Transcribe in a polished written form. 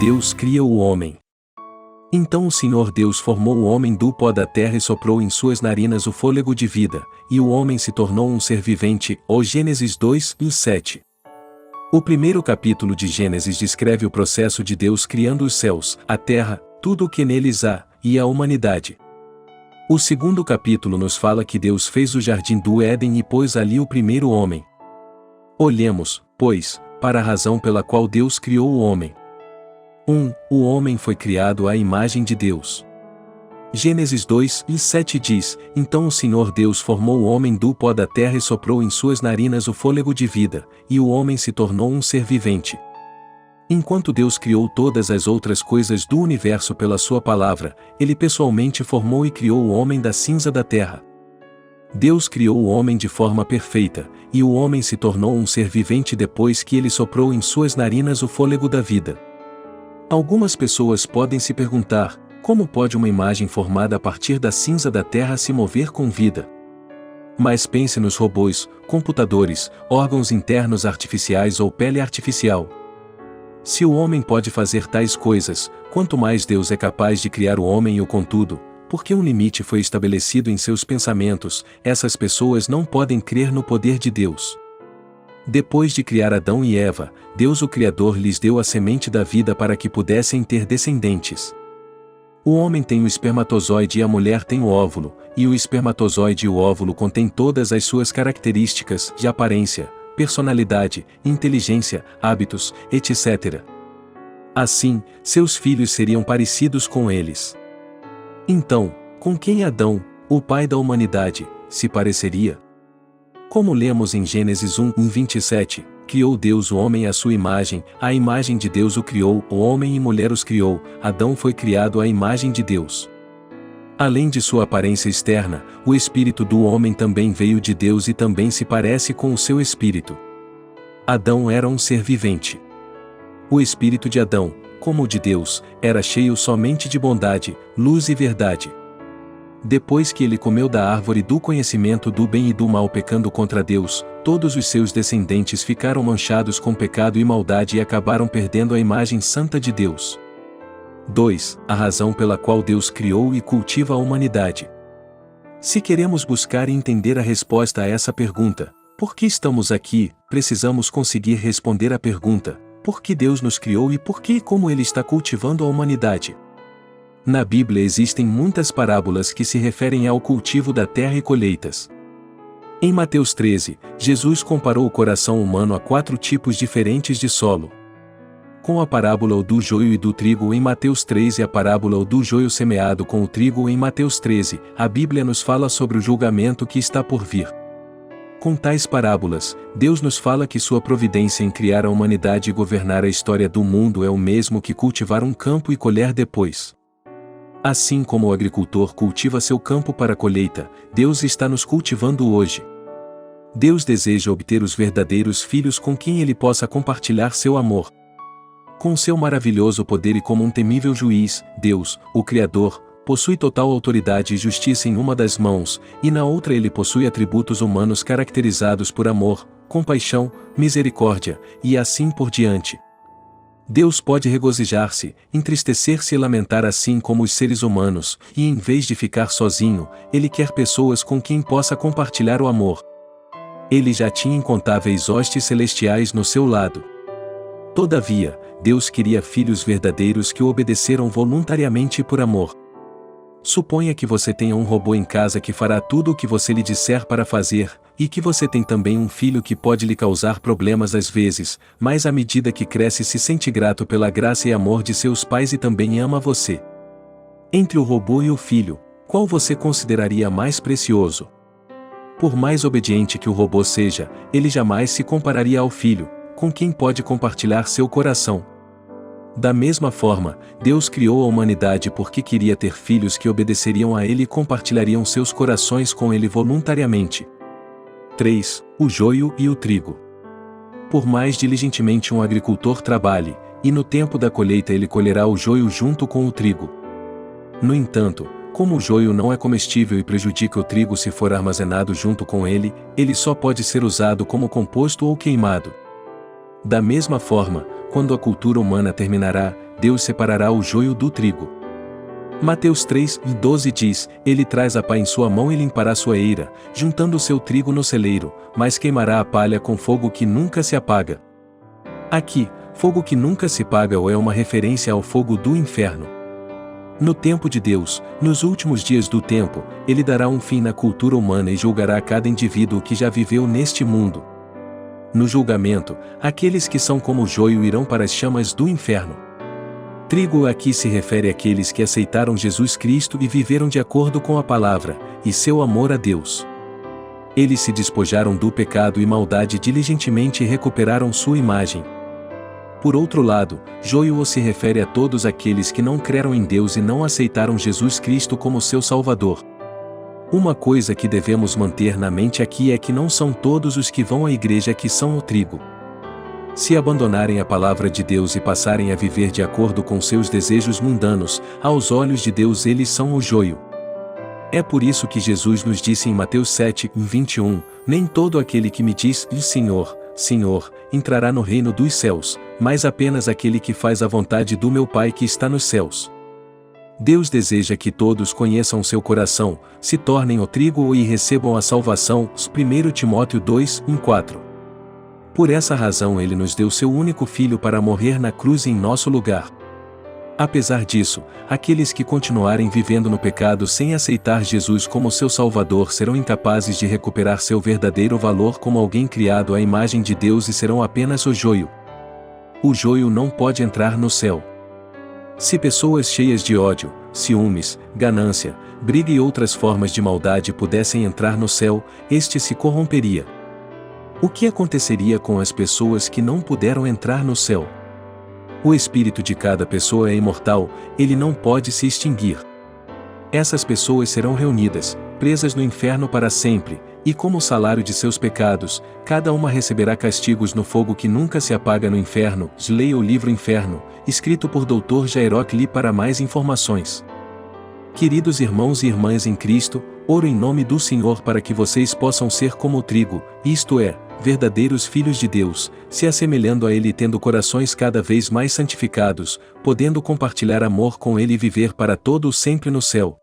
Deus cria o homem. Então o Senhor Deus formou o homem do pó da terra e soprou em suas narinas o fôlego de vida, e o homem se tornou um ser vivente. Gênesis 2:7. O primeiro capítulo de Gênesis descreve o processo de Deus criando os céus, a terra, tudo o que neles há, e a humanidade. O segundo capítulo nos fala que Deus fez o jardim do Éden e pôs ali o primeiro homem. Olhemos, pois, para a razão pela qual Deus criou o homem. 1. O homem foi criado à imagem de Deus. Gênesis 2:7 diz: Então o Senhor Deus formou o homem do pó da terra e soprou em suas narinas o fôlego de vida, e o homem se tornou um ser vivente. Enquanto Deus criou todas as outras coisas do universo pela sua palavra, Ele pessoalmente formou e criou o homem da cinza da terra. Deus criou o homem de forma perfeita, e o homem se tornou um ser vivente depois que Ele soprou em suas narinas o fôlego da vida. Algumas pessoas podem se perguntar: como pode uma imagem formada a partir da cinza da terra se mover com vida? Mas pense nos robôs, computadores, órgãos internos artificiais ou pele artificial. Se o homem pode fazer tais coisas, quanto mais Deus é capaz de criar o homem. Contudo, porque um limite foi estabelecido em seus pensamentos, essas pessoas não podem crer no poder de Deus. Depois de criar Adão e Eva, Deus o Criador lhes deu a semente da vida para que pudessem ter descendentes. O homem tem o espermatozoide e a mulher tem o óvulo, e o espermatozoide e o óvulo contêm todas as suas características de aparência, personalidade, inteligência, hábitos, etc. Assim, seus filhos seriam parecidos com eles. Então, com quem Adão, o pai da humanidade, se pareceria? Como lemos em Gênesis 1:27, criou Deus o homem à sua imagem, a imagem de Deus o criou, o homem e mulher os criou. Adão foi criado à imagem de Deus. Além de sua aparência externa, o espírito do homem também veio de Deus e também se parece com o seu espírito. Adão era um ser vivente. O espírito de Adão, como o de Deus, era cheio somente de bondade, luz e verdade. Depois que ele comeu da árvore do conhecimento do bem e do mal pecando contra Deus, todos os seus descendentes ficaram manchados com pecado e maldade e acabaram perdendo a imagem santa de Deus. 2. A razão pela qual Deus criou e cultiva a humanidade. Se queremos buscar e entender a resposta a essa pergunta, por que estamos aqui, precisamos conseguir responder a pergunta: por que Deus nos criou e por que e como Ele está cultivando a humanidade? Na Bíblia existem muitas parábolas que se referem ao cultivo da terra e colheitas. Em Mateus 13, Jesus comparou o coração humano a 4 tipos diferentes de solo. Com a parábola do joio e do trigo em Mateus 13 e a parábola do joio semeado com o trigo em Mateus 13, a Bíblia nos fala sobre o julgamento que está por vir. Com tais parábolas, Deus nos fala que sua providência em criar a humanidade e governar a história do mundo é o mesmo que cultivar um campo e colher depois. Assim como o agricultor cultiva seu campo para a colheita, Deus está nos cultivando hoje. Deus deseja obter os verdadeiros filhos com quem Ele possa compartilhar seu amor. Com seu maravilhoso poder e como um temível juiz, Deus, o Criador, possui total autoridade e justiça em uma das mãos, e na outra Ele possui atributos humanos caracterizados por amor, compaixão, misericórdia, e assim por diante. Deus pode regozijar-se, entristecer-se e lamentar assim como os seres humanos, e em vez de ficar sozinho, Ele quer pessoas com quem possa compartilhar o amor. Ele já tinha incontáveis hostes celestiais no seu lado. Todavia, Deus queria filhos verdadeiros que o obedeceram voluntariamente por amor. Suponha que você tenha um robô em casa que fará tudo o que você lhe disser para fazer, e que você tem também um filho que pode lhe causar problemas às vezes, mas à medida que cresce se sente grato pela graça e amor de seus pais e também ama você. Entre o robô e o filho, qual você consideraria mais precioso? Por mais obediente que o robô seja, ele jamais se compararia ao filho, com quem pode compartilhar seu coração. Da mesma forma, Deus criou a humanidade porque queria ter filhos que obedeceriam a Ele e compartilhariam seus corações com Ele voluntariamente. 3. O joio e o trigo. Por mais diligentemente um agricultor trabalhe, e no tempo da colheita ele colherá o joio junto com o trigo. No entanto, como o joio não é comestível e prejudica o trigo se for armazenado junto com ele, ele só pode ser usado como composto ou queimado. Da mesma forma, quando a cultura humana terminará, Deus separará o joio do trigo. Mateus 3:12 diz: Ele traz a pá em sua mão e limpará sua eira, juntando o seu trigo no celeiro, mas queimará a palha com fogo que nunca se apaga. Aqui, fogo que nunca se apaga é uma referência ao fogo do inferno. No tempo de Deus, nos últimos dias do tempo, Ele dará um fim na cultura humana e julgará cada indivíduo que já viveu neste mundo. No julgamento, aqueles que são como o joio irão para as chamas do inferno. Trigo aqui se refere àqueles que aceitaram Jesus Cristo e viveram de acordo com a palavra, e seu amor a Deus. Eles se despojaram do pecado e maldade diligentemente e recuperaram sua imagem. Por outro lado, joio se refere a todos aqueles que não creram em Deus e não aceitaram Jesus Cristo como seu Salvador. Uma coisa que devemos manter na mente aqui é que não são todos os que vão à igreja que são o trigo. Se abandonarem a palavra de Deus e passarem a viver de acordo com seus desejos mundanos, aos olhos de Deus eles são o joio. É por isso que Jesus nos disse em Mateus 7:21, nem todo aquele que me diz, Senhor, Senhor, entrará no reino dos céus, mas apenas aquele que faz a vontade do meu Pai que está nos céus. Deus deseja que todos conheçam seu coração, se tornem o trigo e recebam a salvação. 1 Timóteo 2:4. Por essa razão Ele nos deu seu único Filho para morrer na cruz em nosso lugar. Apesar disso, aqueles que continuarem vivendo no pecado sem aceitar Jesus como seu Salvador serão incapazes de recuperar seu verdadeiro valor como alguém criado à imagem de Deus e serão apenas o joio. O joio não pode entrar no céu. Se pessoas cheias de ódio, ciúmes, ganância, briga e outras formas de maldade pudessem entrar no céu, este se corromperia. O que aconteceria com as pessoas que não puderam entrar no céu? O espírito de cada pessoa é imortal, ele não pode se extinguir. Essas pessoas serão reunidas, presas no inferno para sempre, e como salário de seus pecados, cada uma receberá castigos no fogo que nunca se apaga no inferno. Leia o livro Inferno, escrito por Dr. Jairok Lee para mais informações. Queridos irmãos e irmãs em Cristo, oro em nome do Senhor para que vocês possam ser como o trigo, isto é, verdadeiros filhos de Deus, se assemelhando a Ele e tendo corações cada vez mais santificados, podendo compartilhar amor com Ele e viver para todo sempre no céu.